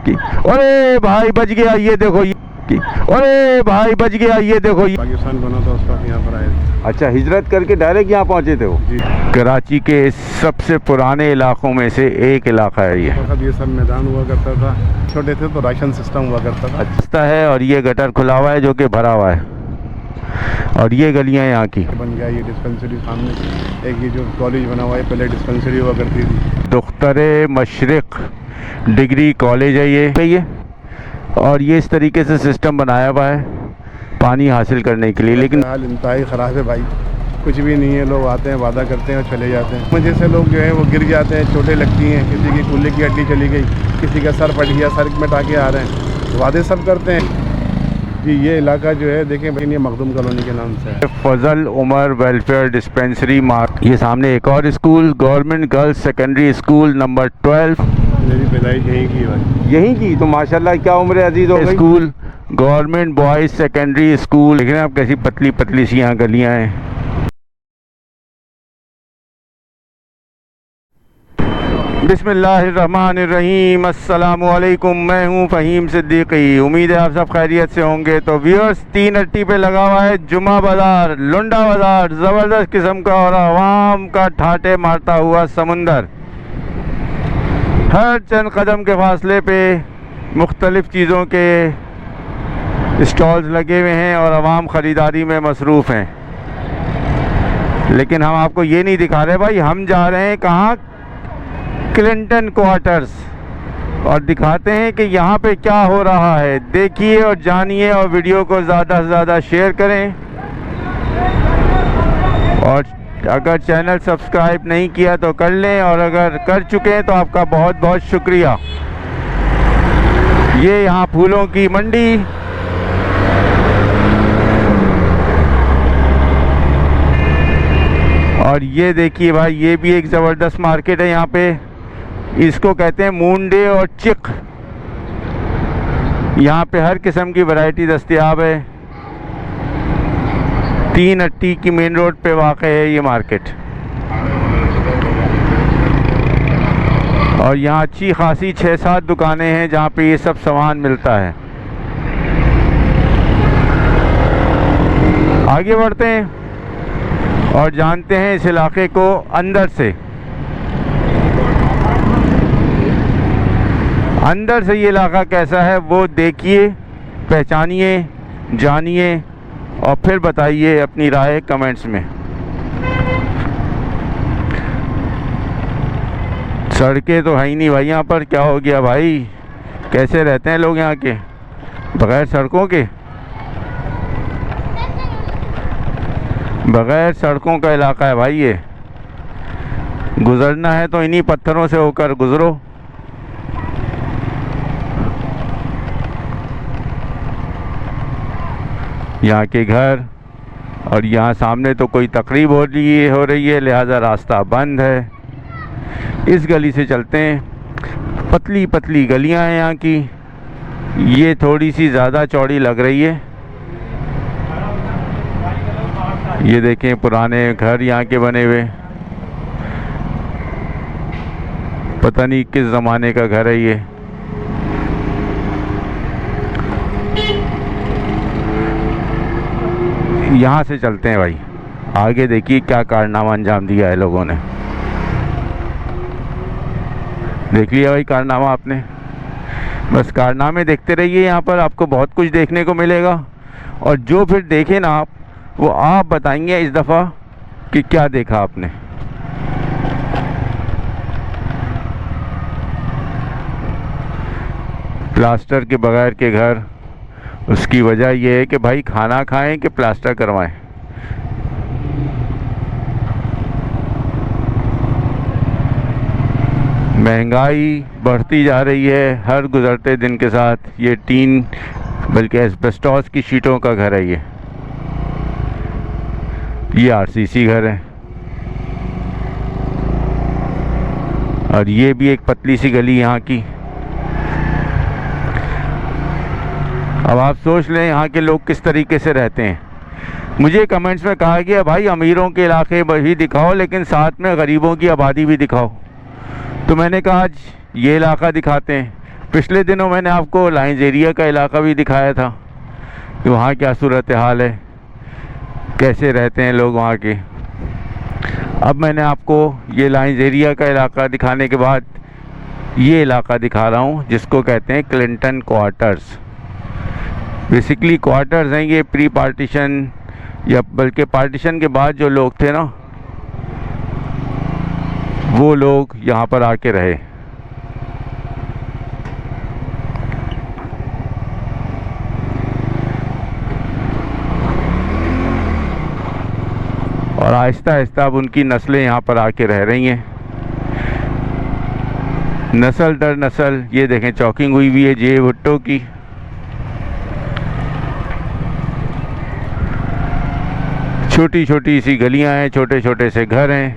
अरे भाई बच गया, ये देखो ये। अरे भाई बच गया, ये देखो ये। पाकिस्तान बना था उसका, यहाँ पर आए थे। अच्छा, हिजरत करके डायरेक्ट यहाँ पहुँचे थे वो जी। कराची के सबसे पुराने इलाकों में से एक इलाका है ये। ये सब मैदान हुआ करता था, छोटे थे तो राशन सिस्टम हुआ करता था। अच्छा है, और ये गटर खुला हुआ है जो कि भरा हुआ है, और ये गलियां यहाँ की। बन गया ये डिस्पेंसरी सामने, एक ये जो कॉलेज बना हुआ है, पहले डिस्पेंसरी हुआ करती थी। दुख्तर मशरिक डिग्री कॉलेज है ये, और ये इस तरीके से सिस्टम बनाया हुआ है पानी हासिल करने के लिए। लेकिन हाल इंतहाई ख़राब है भाई, कुछ भी नहीं है। लोग आते हैं, वादा करते हैं और चले जाते हैं। मुझे से लोग जो हैं वो गिर जाते हैं, चोटें लगती हैं, किसी की कूल्हे की हड्डी चली गई, किसी का सर फट गया, सर में टाके आ रहे हैं, वादे सब करते हैं जी। ये इलाका जो है देखें भाई, ये मखदूम कॉलोनी के नाम से है। Fazal Umar welfare dispensary mark. ये सामने एक और school, government girls secondary school number 12। मेरी पैदाइश यहीं की भाई, यहीं की, तो माशाल्लाह क्या उम्र अजीज हो गई। School government boys secondary school. देख रहे हैं आप कैसी पतली पतली सी यहाँ गलियाँ हैं। बिस्मिल्लाहिर्रहमानिर्रहीम, अस्सलामुअलैकुम। मैं हूँ फ़हीम सिद्दीकी। उम्मीद है आप सब खैरियत से होंगे। तो व्यूअर्स, 3 अट्टी पे लगा हुआ है जुमा बाज़ार, लुंडा बाज़ार, ज़बरदस्त किस्म का, और आवाम का ठाटे मारता हुआ समुंदर। हर चंद कदम के फासले पे मुख्तलिफ़ चीज़ों के स्टॉल्स लगे हुए हैं और आवाम ख़रीदारी में मसरूफ़ हैं। लेकिन हम आपको ये नहीं दिखा रहे भाई, हम जा रहे हैं कहाँ? क्लिंटन क्वार्टर्स, और दिखाते हैं कि यहाँ पे क्या हो रहा है। देखिए और जानिए, और वीडियो को ज़्यादा से ज़्यादा शेयर करें, और अगर चैनल सब्सक्राइब नहीं किया तो कर लें, और अगर कर चुके हैं तो आपका बहुत बहुत शुक्रिया। ये यहाँ फूलों की मंडी, और ये देखिए भाई, ये भी एक ज़बरदस्त मार्केट है यहाँ पे। इसको कहते हैं मूंडे और चिक। यहाँ पे हर किस्म की वैरायटी दस्तयाब है। 3 अट्टी की मेन रोड पे वाक़ है ये मार्केट, और यहाँ अच्छी खासी 6-7 दुकानें हैं जहाँ पे ये सब सामान मिलता है। आगे बढ़ते हैं और जानते हैं इस इलाके को अंदर से। अंदर से ये इलाका कैसा है वो देखिए, पहचानिए, जानिए, और फिर बताइए अपनी राय कमेंट्स में। सड़कें तो है ही नहीं भाई यहाँ पर। क्या हो गया भाई, कैसे रहते हैं लोग यहाँ के बग़ैर सड़कों के? बग़ैर सड़कों का इलाका है भाई ये। गुज़रना है तो इन्हीं पत्थरों से होकर गुज़रो। यहाँ के घर, और यहाँ सामने तो कोई तकरीब हो रही है, लिहाजा रास्ता बंद है। इस गली से चलते हैं। पतली पतली गलियाँ हैं यहाँ की, ये थोड़ी सी ज़्यादा चौड़ी लग रही है। ये देखें पुराने घर यहाँ के बने हुए, पता नहीं किस ज़माने का घर है ये। यहाँ से चलते हैं भाई, आगे देखिए क्या कारनामा अंजाम दिया है लोगों ने। देख लिया भाई कारनामा आपने? बस कारनामे देखते रहिए, यहाँ पर आपको बहुत कुछ देखने को मिलेगा। और जो फिर देखे ना आप, वो आप बताएंगे इस दफ़ा कि क्या देखा आपने। प्लास्टर के बगैर के घर, उसकी वजह यह है कि भाई खाना खाएं कि प्लास्टर करवाएं। महंगाई बढ़ती जा रही है हर गुज़रते दिन के साथ। ये टीन बल्कि एस्बेस्टॉस की शीटों का घर है ये आरसीसी घर है। और ये भी एक पतली सी गली यहाँ की। अब आप सोच लें यहाँ के लोग किस तरीके से रहते हैं। मुझे कमेंट्स में कहा गया भाई अमीरों के इलाके भी दिखाओ, लेकिन साथ में गरीबों की आबादी भी दिखाओ। तो मैंने कहा आज ये इलाका दिखाते हैं। पिछले दिनों मैंने आपको लाइंस एरिया का इलाका भी दिखाया था कि वहाँ क्या सूरत हाल है, कैसे रहते हैं लोग वहाँ के। अब मैंने आपको ये लाइंस एरिया का इलाका दिखाने के बाद ये इलाका दिखा रहा हूँ जिसको कहते हैं क्लिंटन क्वार्टर्स। बेसिकली क्वार्टर्स हैं ये, प्री पार्टीशन या बल्कि पार्टीशन के बाद जो लोग थे ना, वो लोग यहाँ पर आके रहे। और आहिस्ता आहिस्ता अब उनकी नस्लें यहाँ पर आके रह रही हैं, नस्ल दर नस्ल। ये देखें चौकिंग हुई हुई है जे भुट्टो की। छोटी छोटी सी गलियां हैं, छोटे छोटे से घर हैं।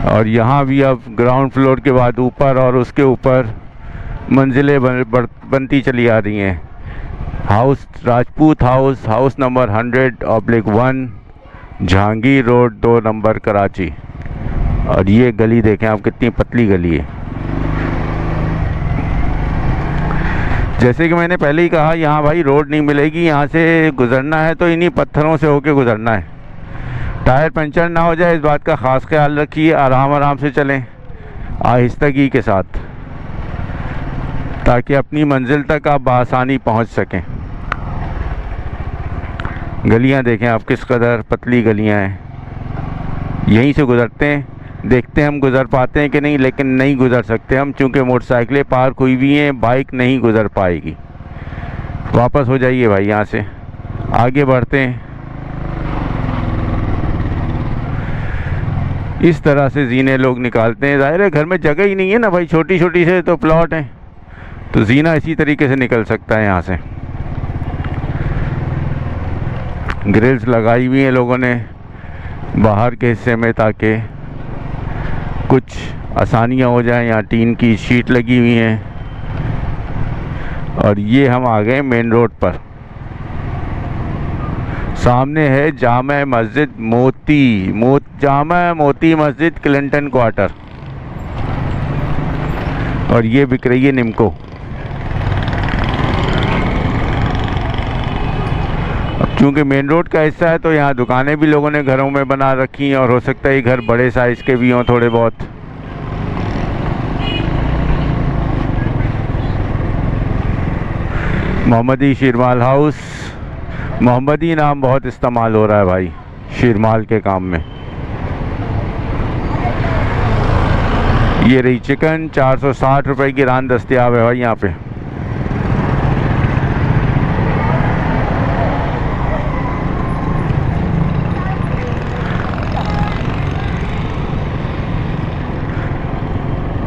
और यहाँ भी अब ग्राउंड फ्लोर के बाद ऊपर और उसके ऊपर मंजिलें बनती चली आ रही हैं। House Rajput house, house number 100/1, Jahangir road 2 number, Karachi. और ये गली देखें आप, कितनी पतली गली है। जैसे कि मैंने पहले ही कहा, यहाँ भाई रोड नहीं मिलेगी, यहाँ से गुज़रना है तो इन्हीं पत्थरों से होके गुज़रना है। टायर पंचर ना हो जाए इस बात का ख़ास ख्याल रखिए। आराम आराम से चलें, आहिस्तगी के साथ, ताकि अपनी मंजिल तक आप बआसानी पहुँच सकें। गलियाँ देखें आप, किस कदर पतली गलियाँ हैं। यहीं से गुज़रते हैं, देखते हैं हम गुज़र पाते हैं कि नहीं, लेकिन नहीं गुज़र सकते हम, चूँकि मोटरसाइकिलें पार्क हुई हुई हैं, बाइक नहीं गुज़र पाएगी। वापस हो जाइए भाई, यहाँ से आगे बढ़ते हैं। इस तरह से जीने लोग निकालते हैं। ज़ाहिर है घर में जगह ही नहीं है ना भाई, छोटी छोटी से तो प्लॉट हैं, तो जीना इसी तरीके से निकल सकता है। यहाँ से ग्रिल्स लगाई हुई हैं लोगों ने बाहर के हिस्से में, ताकि कुछ आसानियाँ हो जाएं। यहाँ टीन की शीट लगी हुई हैं। और ये हम आ गए मेन रोड पर। सामने है जामा मस्जिद जामा मोती मस्जिद, क्लिंटन क्वार्टर। और ये बिक रही है निम्को। अब चूँकि मेन रोड का हिस्सा है तो यहाँ दुकानें भी लोगों ने घरों में बना रखी हैं, और हो सकता है ये घर बड़े साइज़ के भी हों थोड़े बहुत। मोहम्मदी शीरमाल हाउस, मोहम्मदी नाम बहुत इस्तेमाल हो रहा है भाई शीरमाल के काम में। ये रही चिकन, 460 रुपए की रान दस्तियाब है भाई यहाँ पे।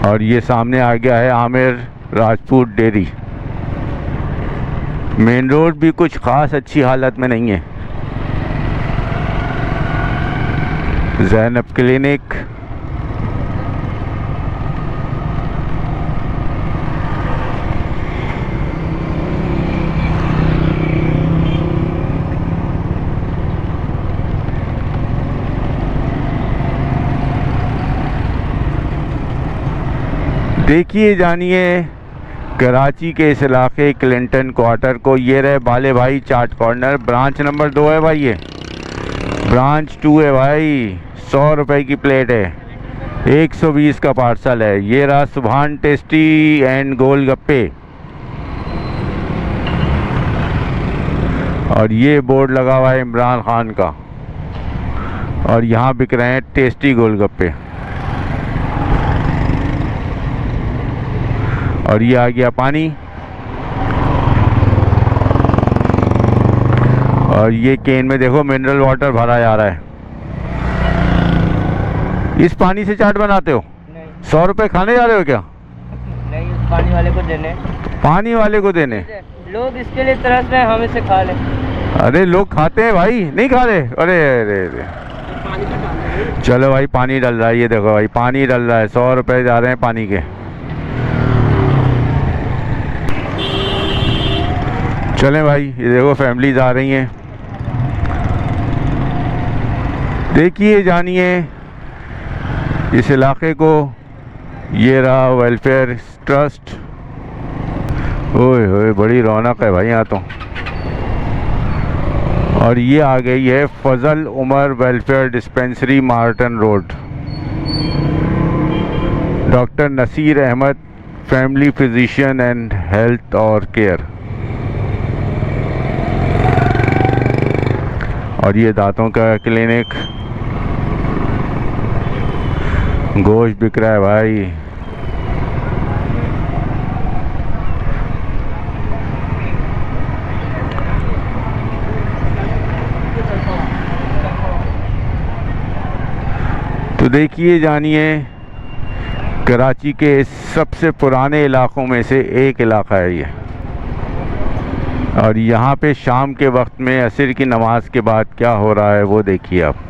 और ये सामने आ गया है Aamir Rajput dairy. Main road भी कुछ ख़ास अच्छी हालत में नहीं है। ज़ैनब क्लिनिक, देखिए जानिए कराची के इस इलाके क्लिंटन क्वार्टर को। ये रहे बाले भाई चाट कॉर्नर, ब्रांच नंबर 2 है भाई, ये ब्रांच 2 है भाई। 100 रुपए की प्लेट है, 120 का पार्सल है। ये रहा सुभान टेस्टी एंड गोलगप्पे। और ये बोर्ड लगा हुआ है इमरान खान का, और यहाँ बिक रहे हैं टेस्टी गोलगप्पे। और ये आ गया पानी। और ये केन में देखो मिनरल वाटर भरा जा रहा है। इस पानी से चाट बनाते हो? नहीं 100 रुपए खाने जा रहे हो क्या? नहीं, पानी वाले को देने। पानी वाले को देने? लोग इसके लिए तरस रहे हैं, हम इसे खा लें। अरे लोग खाते हैं भाई, नहीं खा रहे? अरे अरे अरे चलो भाई, पानी डल रहा है। ये देखो भाई, पानी डल रहा है। 100 रुपए जा रहे हैं पानी के। चलें भाई, ये देखो फैमिलीज आ रही हैं। देखिए जानिए इस इलाके को, ये रहा वेलफेयर ट्रस्ट। ओए होए बड़ी रौनक है भाई यहाँ तो। और ये आ गई है Fazal Umar welfare dispensary, Martin road. Doctor Naseer Ahmed, family physician and health और केयर। और ये दांतों का क्लिनिक। गोश्त बिक रहा है भाई। तो देखिए, जानिए, कराची के सबसे पुराने इलाकों में से एक इलाका है ये। और यहाँ पे शाम के वक्त में असर की नमाज के बाद क्या हो रहा है वो देखिए आप।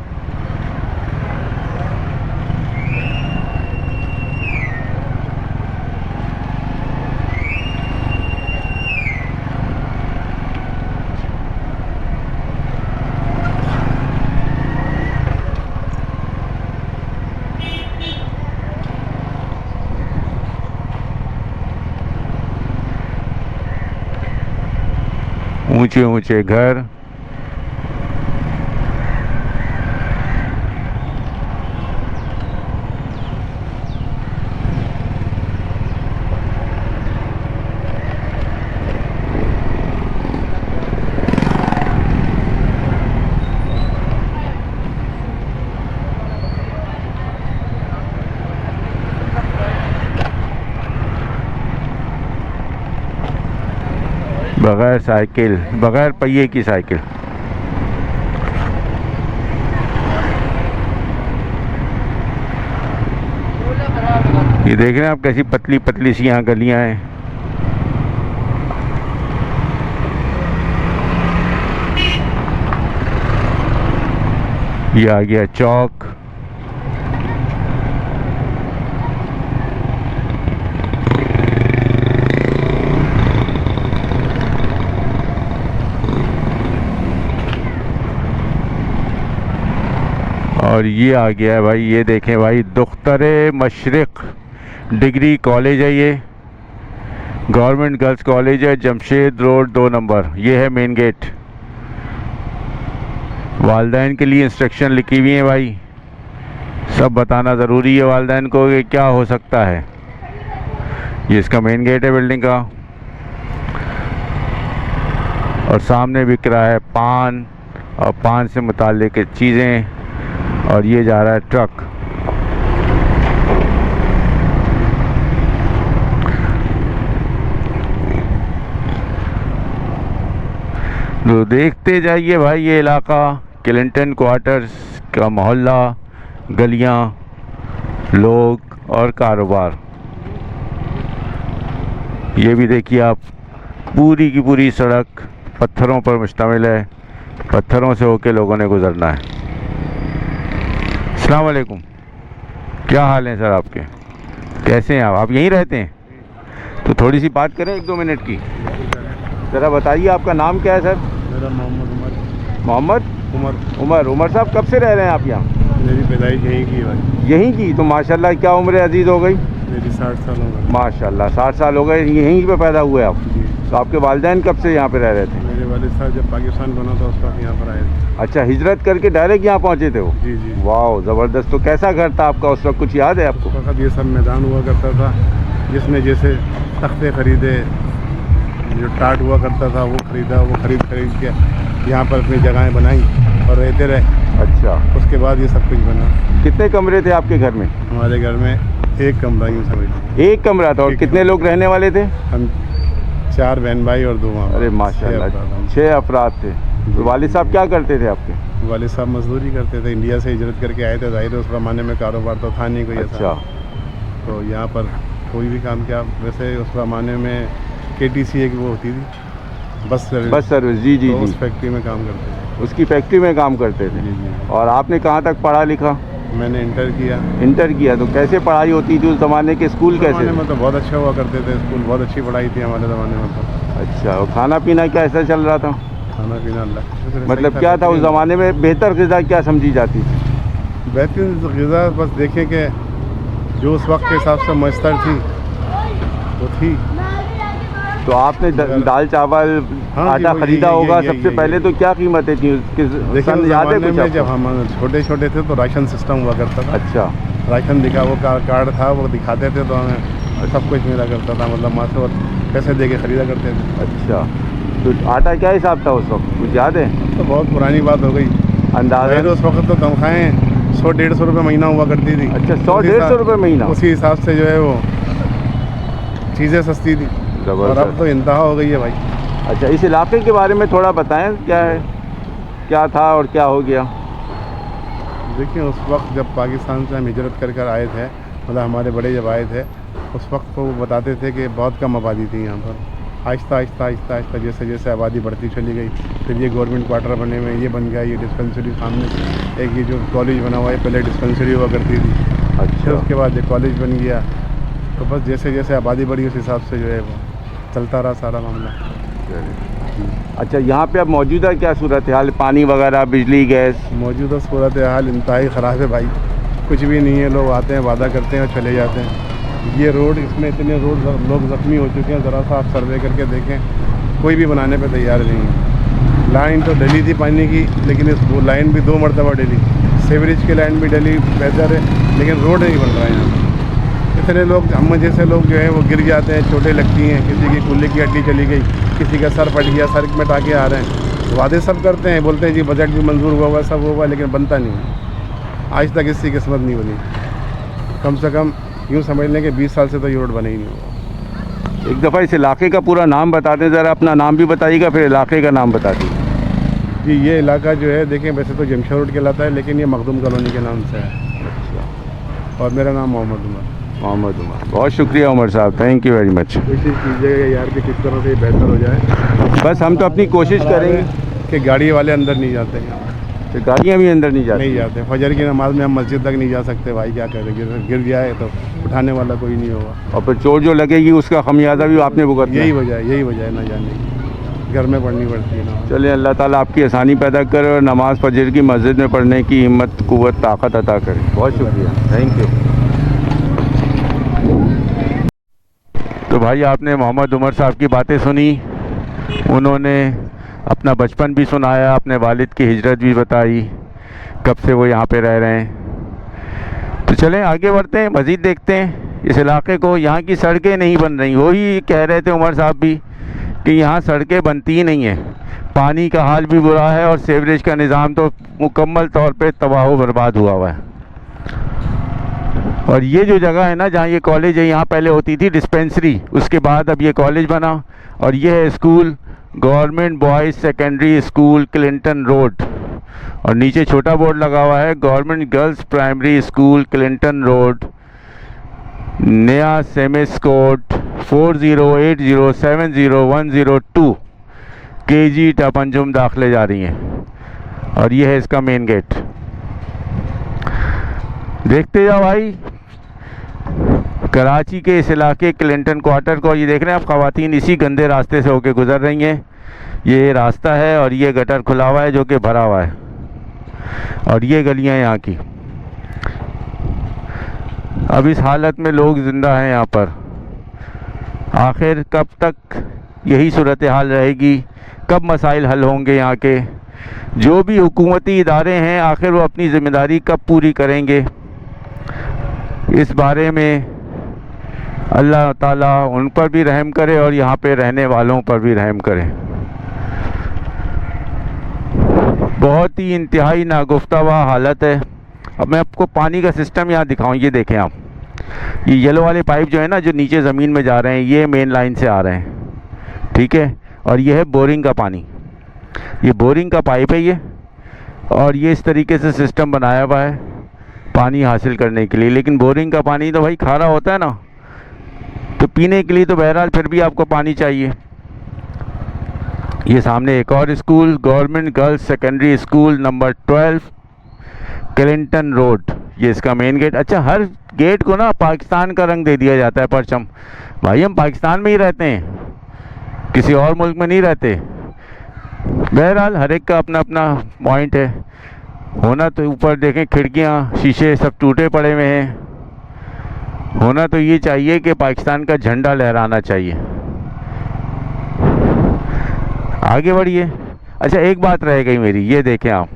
ऊंचे ऊंचे घर, बगैर साइकिल, बगैर पहिए की साइकिल। ये देख रहे हैं आप कैसी पतली पतली सी यहाँ गलियां हैं। ये आ गया चौक। और ये आ गया है भाई, ये देखें भाई, दुख्तर मशरिक डिग्री कॉलेज है। ये गवर्नमेंट गर्ल्स कॉलेज है, जमशेद रोड 2 नंबर। ये है मेन गेट। वालिदैन के लिए इंस्ट्रक्शन लिखी हुई है भाई। सब बताना ज़रूरी है वालिदैन को कि क्या हो सकता है। ये इसका मेन गेट है बिल्डिंग का। और सामने बिक रहा है पान और पान से मुताल्लिक चीज़ें। और ये जा रहा है ट्रक। तो देखते जाइए भाई, ये इलाका क्लिंटन क्वार्टर्स का मोहल्ला, गलियां, लोग और कारोबार। ये भी देखिए आप, पूरी की पूरी सड़क पत्थरों पर मुश्तमिल है। पत्थरों से होके लोगों ने गुजरना है। अस्सलाम वालेकुम, क्या हाल है सर आपके? कैसे हैं आप यहीं रहते हैं? तो थोड़ी सी बात करें 1-2 मिनट की। ज़रा बताइए आपका नाम क्या है सर? मेरा मोहम्मद उमर। मोहम्मद उमर साहब, कब से रह रहे हैं आप यहाँ? मेरी पैदाइश यहीं की है भाई। यहीं की? तो माशाल्लाह, क्या उम्र अजीज़ हो गई? मेरी 60 साल हो गए। माशाल्लाह, 60 साल हो गए, यहीं पे पैदा हुए आप? जी। तो आपके वालिदैन कब से यहाँ पे रह रहे थे? मेरे वालिद साहब जब पाकिस्तान बना था उस वक्त यहाँ पर आए थे। अच्छा, हिजरत करके डायरेक्ट यहाँ पहुँचे थे वो? जी जी। वाह, ज़बरदस्त। तो कैसा घर था आपका उस वक्त, कुछ याद है आपको? उस वक्त ये सब मैदान हुआ करता था, जिसने जैसे तख्ते ख़रीदे, जो टाट हुआ करता था वो ख़रीदा, वो खरीद के यहाँ पर अपनी जगहें बनाई और रहते रहे। अच्छा, उसके बाद ये सब कुछ बना। कितने कमरे थे आपके घर में? हमारे घर में एक कमरा यूँ समझ लीजिए। एक कमरा था। और कितने लोग रहने वाले थे? हम 4 बहन भाई और 2 माँ। अरे माशाल्लाह, 6 अफराद थे। तो वालिद साहब क्या करते थे आपके? वालिद साहब मजदूरी करते थे, इंडिया से हिजरत करके आए थे। जाहिर है उस ज़माने में कारोबार तो था नहीं कोई ऐसा। अच्छा। तो यहाँ पर कोई भी काम किया। वैसे उस ज़माने में KTC एक वो होती थी, बस सर्विस। जी जी तो जी। उस फैक्ट्री में काम करते थे। उसकी फैक्ट्री में काम करते थे। जी जी। और आपने कहाँ तक पढ़ा लिखा? मैंने इंटर किया। इंटर किया। तो कैसे पढ़ाई होती थी उस ज़माने के? स्कूल कैसे? ज़माने में तो बहुत अच्छा हुआ करते थे स्कूल, बहुत अच्छी पढ़ाई थी हमारे ज़माने में तो। अच्छा, और खाना पीना क्या ऐसा चल रहा था? खाना पीना अल्लाह का शुक्र है, मतलब सही क्या था उस ज़माने में? बेहतर ग़िज़ा क्या समझी जाती थी? बेहतरीन ग़िज़ा बस देखें कि जो उस वक्त के हिसाब से मयसर थी वो थी। तो आपने दाल चावल हाँ जी, आटा वो खरीदा ये- होगा, ये- सबसे ये- पहले तो क्या कीमतें थी उसकी? देखिए सन उस याद है ज़माने कुछ में जब आपको? हम छोटे छोटे थे तो राशन सिस्टम हुआ करता था। अच्छा राशन दिखा, वो कार्ड था, वो दिखाते थे तो हमें सब कुछ मिला करता था, मतलब माँ से पैसे दे के ख़रीदा करते थे। अच्छा, तो आटा क्या हिसाब था उस वक्त, कुछ याद है तो बहुत पुरानी बात हो गई। अंदाज़ा? पहले उस वक्त तो तनख्वाहें 100-150 रुपये महीना हुआ करती थी। अच्छा, 100-150 रुपये महीना? उसी हिसाब से जो है वो चीज़ें सस्ती थी, और अब तो इंतहा हो गई है भाई। अच्छा, इस इलाके के बारे में थोड़ा बताएं, क्या है, क्या था और क्या हो गया? देखिए उस वक्त जब पाकिस्तान से हम हिजरत कर कर आए थे, मतलब हमारे बड़े जब आए थे, उस वक्त तो वो बताते थे कि बहुत कम आबादी थी यहाँ पर। आहिस्ता आहिस्ता आहिस्ता आहिस्ता जैसे जैसे आबादी बढ़ती चली गई, फिर ये गवर्नमेंट क्वार्टर बने हुए, ये बन गया, ये डिस्पेंसरी सामने एक ये जो कॉलेज बना हुआ है, पहले डिस्पेंसरी हुआ करती थी। फिर अच्छा, उसके बाद ये कॉलेज बन गया। तो बस जैसे जैसे आबादी बढ़ी उस हिसाब से जो है वो चलता रहा सारा मामला। अच्छा, यहाँ पे अब मौजूदा क्या सूरत हाल, पानी वगैरह, बिजली, गैस? मौजूदा सूरत हाल इंतहाई ख़राब है भाई, कुछ भी नहीं है। लोग आते हैं, वादा करते हैं और चले जाते हैं। ये रोड, इसमें इतने रोड लोग ज़ख्मी हो चुके हैं, ज़रा सा आप सर्वे करके देखें, कोई भी बनाने पे तैयार नहीं है। लाइन तो डली थी पानी की, लेकिन इस वो लाइन भी 2 मरतबा डली। सेवरेज की लाइन भी डली, बेहतर है, लेकिन रोड नहीं बन रहा है यहाँ। इतने लोग, हम जैसे लोग जो है वो गिर जाते हैं, चोटें लगती हैं, किसी की कूल्हे की हड्डी चली गई, किसी का सर फट गया, सर में टाके आ रहे हैं। वादे सब करते हैं, बोलते हैं जी बजट भी मंजूर हुआ हुआ, सब हुआ, लेकिन बनता नहीं है। आज तक इसकी किस्मत नहीं बनी। कम से कम यूँ समझ लें कि 20 साल से तो ये रोड बना ही नहीं हुआ। एक दफ़ा इस इलाके का पूरा नाम बता दें ज़रा, अपना नाम भी बताइएगा, फिर इलाके का नाम बता दीजिए। जी ये इलाका जो है, देखें वैसे तो जमशेद रोड कहलाता है, लेकिन ये मखदूम कॉलोनी के नाम से है। अच्छा, और मेरा नाम मोहम्मद उमर। मोहम्मद उमर, बहुत शुक्रिया उमर साहब, थैंक यू वेरी मच। कोशिश कीजिएगा यार कि किस तरह से बेहतर हो जाए। बस हम तो अपनी कोशिश करेंगे कि गाड़ी वाले अंदर नहीं जाते हैं, कि गाड़ियाँ भी अंदर नहीं जाती। नहीं जाते। फजर की नमाज में हम मस्जिद तक नहीं जा सकते भाई, क्या करें, गिर जाए तो उठाने वाला कोई नहीं होगा, और फिर चोट जो लगेगी उसका खमियाजा भी आपने भुगतना है। यही वजह है ना जाने की, घर में पढ़नी पड़ती है ना। चलिए, अल्लाह ताला आपकी आसानी पैदा करे और नमाज़ फजर की मस्जिद में पढ़ने की हिम्मत, कुव्वत, ताकत अता करे। बहुत शुक्रिया, थैंक यू। तो भाई आपने मोहम्मद उमर साहब की बातें सुनी, उन्होंने अपना बचपन भी सुनाया, अपने वालिद की हिजरत भी बताई, कब से वो यहाँ पे रह रहे हैं। तो चलें आगे बढ़ते हैं, मज़ीद देखते हैं इस इलाके को। यहाँ की सड़कें नहीं बन रही, वही कह रहे थे उमर साहब भी कि यहाँ सड़कें बनती ही नहीं है, पानी का हाल भी बुरा है और सीवरेज का निज़ाम तो मुकम्मल तौर पे तबाह व बर्बाद हुआ हुआ है। और ये जो जगह है ना जहाँ ये कॉलेज है, यहाँ पहले होती थी डिस्पेंसरी, उसके बाद अब ये कॉलेज बना, और ये है school, government boys secondary school Clinton road, और नीचे छोटा बोर्ड लगा हुआ है government girls primary school Clinton road, नया सेमिस कोड 4080700102 KG टपंजुम दाखिले जा रही हैं, और ये है इसका मेन गेट। देखते जाओ भाई, कराची के इस इलाके क्लिंटन क्वार्टर को, ये देख रहे हैं आप, ख़वातीन इसी गंदे रास्ते से होके गुजर रही हैं। ये रास्ता है और ये गटर खुला हुआ है जो कि भरा हुआ है, और ये गलियां यहाँ की। अब इस हालत में लोग ज़िंदा हैं यहाँ पर। आखिर कब तक यही सूरत हाल रहेगी, कब मसाइल हल होंगे यहाँ के? जो भी हुकूमती इदारे हैं आखिर वो अपनी ज़िम्मेदारी कब पूरी करेंगे? इस बारे में अल्लाह ताला उन पर भी रहम करे और यहाँ पे रहने वालों पर भी रहम करे। बहुत ही इंतहाई नागुफ्तावा हालत है। अब मैं आपको पानी का सिस्टम यहाँ दिखाऊं, ये देखें आप, ये येलो वाले पाइप जो है ना, जो नीचे ज़मीन में जा रहे हैं, ये मेन लाइन से आ रहे हैं, ठीक है। और ये है बोरिंग का पानी, ये बोरिंग का पाइप है ये, और ये इस तरीके से सिस्टम बनाया हुआ है पानी हासिल करने के लिए। लेकिन बोरिंग का पानी तो भाई खारा होता है ना, तो पीने के लिए तो बहरहाल फिर भी आपको पानी चाहिए। ये सामने एक और school, government girls secondary school number 12 Clinton road, ये इसका मेन गेट। अच्छा, हर गेट को ना पाकिस्तान का रंग दे दिया जाता है, परचम। भाई हम पाकिस्तान में ही रहते हैं, किसी और मुल्क में नहीं रहते। बहरहाल हर एक का अपना अपना पॉइंट है। होना तो ऊपर देखें, खिड़कियाँ शीशे सब टूटे पड़े हुए हैं, होना तो ये चाहिए कि पाकिस्तान का झंडा लहराना चाहिए। आगे बढ़िए। अच्छा, एक बात रह गई मेरी, ये देखें आप,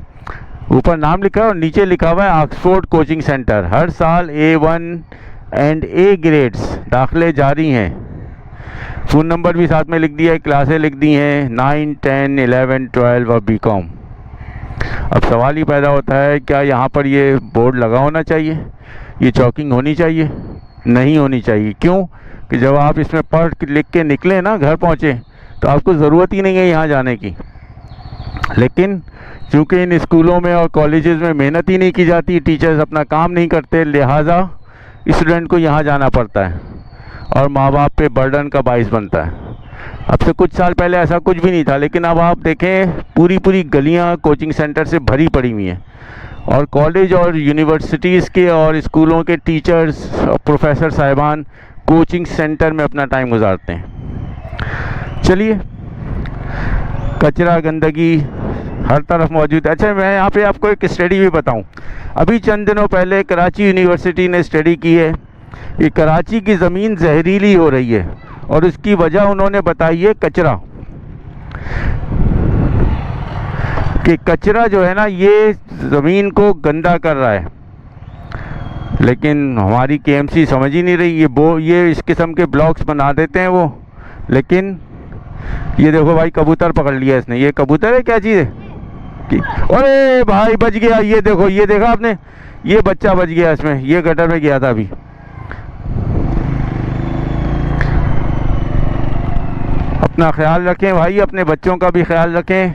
ऊपर नाम लिखा है और नीचे लिखा हुआ है ऑक्सफोर्ड कोचिंग सेंटर। हर साल A1 एंड A ग्रेड्स दाखिले जारी हैं। फ़ोन नंबर भी साथ में लिख दिया है, क्लासें लिख दी हैं 9, 10, 11, 12 और BCom। अब सवाल ही पैदा होता है, क्या यहाँ पर ये बोर्ड लगा होना चाहिए, ये चौकिंग होनी चाहिए? नहीं होनी चाहिए। क्यों? कि जब आप इसमें पढ़ लिख के निकले ना, घर पहुँचे, तो आपको ज़रूरत ही नहीं है यहाँ जाने की। लेकिन चूँकि इन स्कूलों में और कॉलेजेस में मेहनत ही नहीं की जाती, टीचर्स अपना काम नहीं करते, लिहाजा स्टूडेंट को यहाँ जाना पड़ता है और माँ बाप पे बर्डन का बाइस बनता है। अब से कुछ साल पहले ऐसा कुछ भी नहीं था, लेकिन अब आप देखें पूरी पूरी गलियाँ कोचिंग सेंटर से भरी पड़ी हुई हैं और कॉलेज और यूनिवर्सिटीज़ के और स्कूलों के टीचर्स और प्रोफेसर साहिबान कोचिंग सेंटर में अपना टाइम गुजारते हैं। चलिए, कचरा गंदगी हर तरफ मौजूद है। अच्छा, मैं यहाँ पे आपको एक स्टडी भी बताऊँ। अभी चंद दिनों पहले कराची यूनिवर्सिटी ने स्टडी की है कि कराची की ज़मीन जहरीली हो रही है और उसकी वजह उन्होंने बताई है कचरा। कि कचरा जो है ना, ये ज़मीन को गंदा कर रहा है, लेकिन हमारी KMC समझ ही नहीं रही। ये इस किस्म के ब्लॉक्स बना देते हैं वो। लेकिन ये देखो भाई, कबूतर पकड़ लिया इसने। ये कबूतर है, क्या चीज़ है? अरे भाई, बच गया। ये देखो, ये देखा आपने, ये बच्चा बच गया इसमें, ये गटर में गया था अभी। अपना ख्याल रखें भाई, अपने बच्चों का भी ख्याल रखें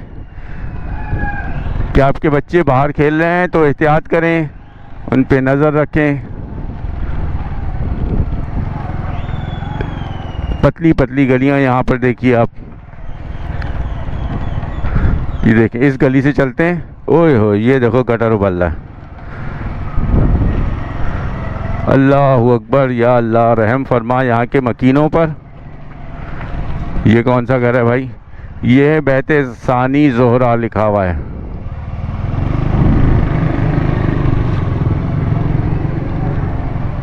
कि आपके बच्चे बाहर खेल रहे हैं तो एहतियात करें, उन पे नज़र रखें। पतली पतली गलियां यहाँ पर देखिए आप, ये देखें, इस गली से चलते हैं, ओए हो, ये देखो गटर उबल रहा है। अल्लाह अकबर, या अल्लाह रहम फरमा यहाँ के मकीनों पर। ये कौन सा घर है भाई? ये है बहते सानी जोहरा लिखा हुआ है।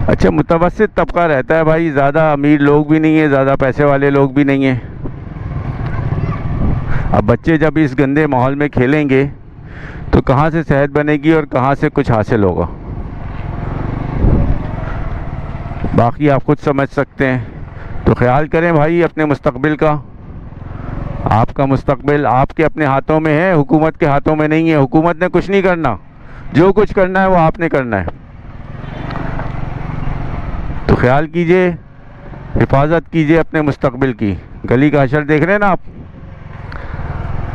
अच्छा, मुतवस्सित तबका रहता है भाई, ज़्यादा अमीर लोग भी नहीं है, ज़्यादा पैसे वाले लोग भी नहीं हैं। अब बच्चे जब इस गंदे माहौल में खेलेंगे तो कहाँ से सेहत बनेगी और कहाँ से कुछ हासिल होगा? बाकी आप खुद समझ सकते हैं। तो ख्याल करें भाई अपने मुस्तकबिल का। आपका मुस्तकबिल आपके अपने हाथों में है, हुकूमत के हाथों में नहीं है। हुकूमत ने कुछ नहीं करना, जो कुछ करना है वो आपने करना है। तो ख्याल कीजिए, हिफाजत कीजिए अपने मुस्तकबिल की। गली का हशर देख रहे हैं ना आप,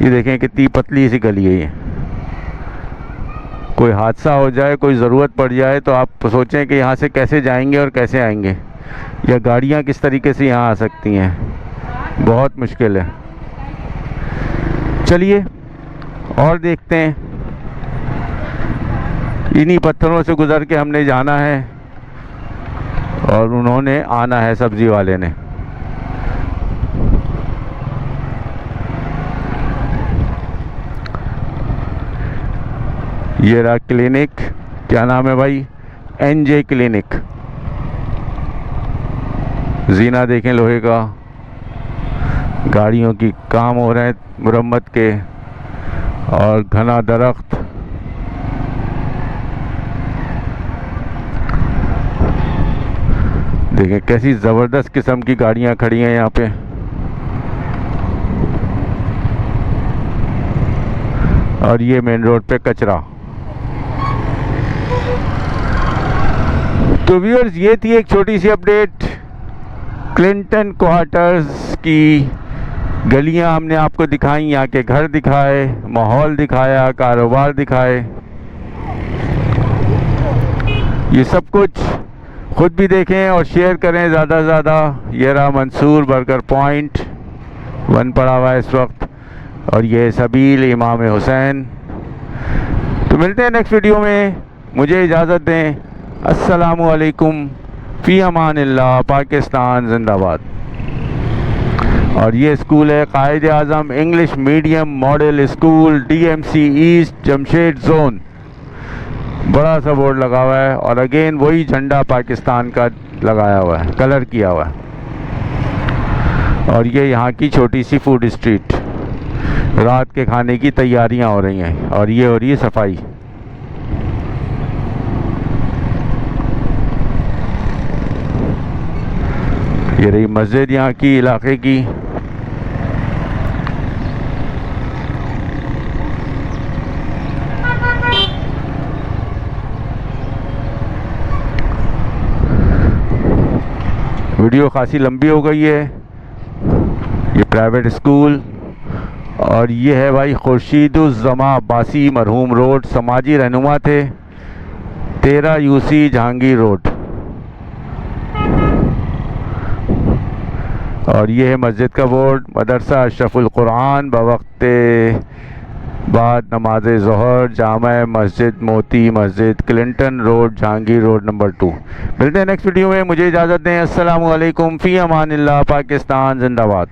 ये देखें कितनी पतली सी गली है ये। कोई हादसा हो जाए, कोई ज़रूरत पड़ जाए तो आप सोचें कि यहाँ से कैसे जाएंगे और कैसे आएंगे, या गाड़ियाँ किस तरीके से यहाँ आ सकती हैं। बहुत मुश्किल है। चलिए और देखते हैं। इन्हीं पत्थरों से गुज़र के हमने जाना है और उन्होंने आना है, सब्ज़ी वाले ने। ये रहा क्लिनिक। क्या नाम है भाई? NJ clinic. जीना देखें लोहे का, गाड़ियों की काम हो रहे हैं मुरम्मत के, और घना दरख्त। देखें कैसी ज़बरदस्त किस्म की गाड़ियां खड़ी हैं यहाँ पे। और ये मेन रोड पे कचरा। तो व्यूअर्स, ये थी एक छोटी सी अपडेट क्लिंटन क्वार्टर्स की। गलियां हमने आपको दिखाई, यहाँ के घर दिखाए, माहौल दिखाया, कारोबार दिखाए। ये सब कुछ खुद भी देखें और शेयर करें ज़्यादा से ज़्यादा। ये रहा मंसूर बर्गर पॉइंट 1 पड़ा हुआ है इस वक्त, और ये सबील इमाम हुसैन। तो मिलते हैं नेक्स्ट वीडियो में, मुझे इजाज़त दें। अस्सलामु अलैकुम, फ़ी अमानिल्लाह, पाकिस्तान जिंदाबाद। और ये स्कूल है Quaid Azam English medium model school, DMC east Jamshed zone. बड़ा सा बोर्ड लगा हुआ है और अगेन वही झंडा पाकिस्तान का लगाया हुआ है, कलर किया हुआ है। और ये यहाँ की छोटी सी फूड स्ट्रीट, रात के खाने की तैयारियां हो रही हैं और ये हो रही है सफाई। ये रही मस्जिद यहाँ की इलाके की। वीडियो खासी लंबी हो गई है। ये प्राइवेट स्कूल और ये है भाई खुर्शीदुज़्ज़मा अब्बासी मरहूम रोड, समाजी रहनुमा थे, 13 यूसी जहांगीर रोड। और ये है मस्जिद का बोर्ड, मदरसा अशरफुल कुरान बवक्ते बाद नमाज ज़ोहर, Jama Masjid Moti Masjid, Clinton road, Jahangir road number 2। मिलते हैं नेक्स्ट वीडियो में, मुझे इजाज़त दें। अस्सलामु अलैकुम, फ़ी अमानिल्लाह, पाकिस्तान जिंदाबाद।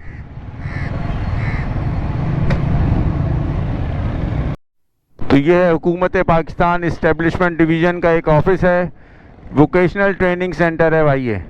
तो ये है हुकूमत पाकिस्तान इस्टेब्लिशमेंट डिवीज़न का एक ऑफिस है, वोकेशनल ट्रेनिंग सेंटर है भाई ये।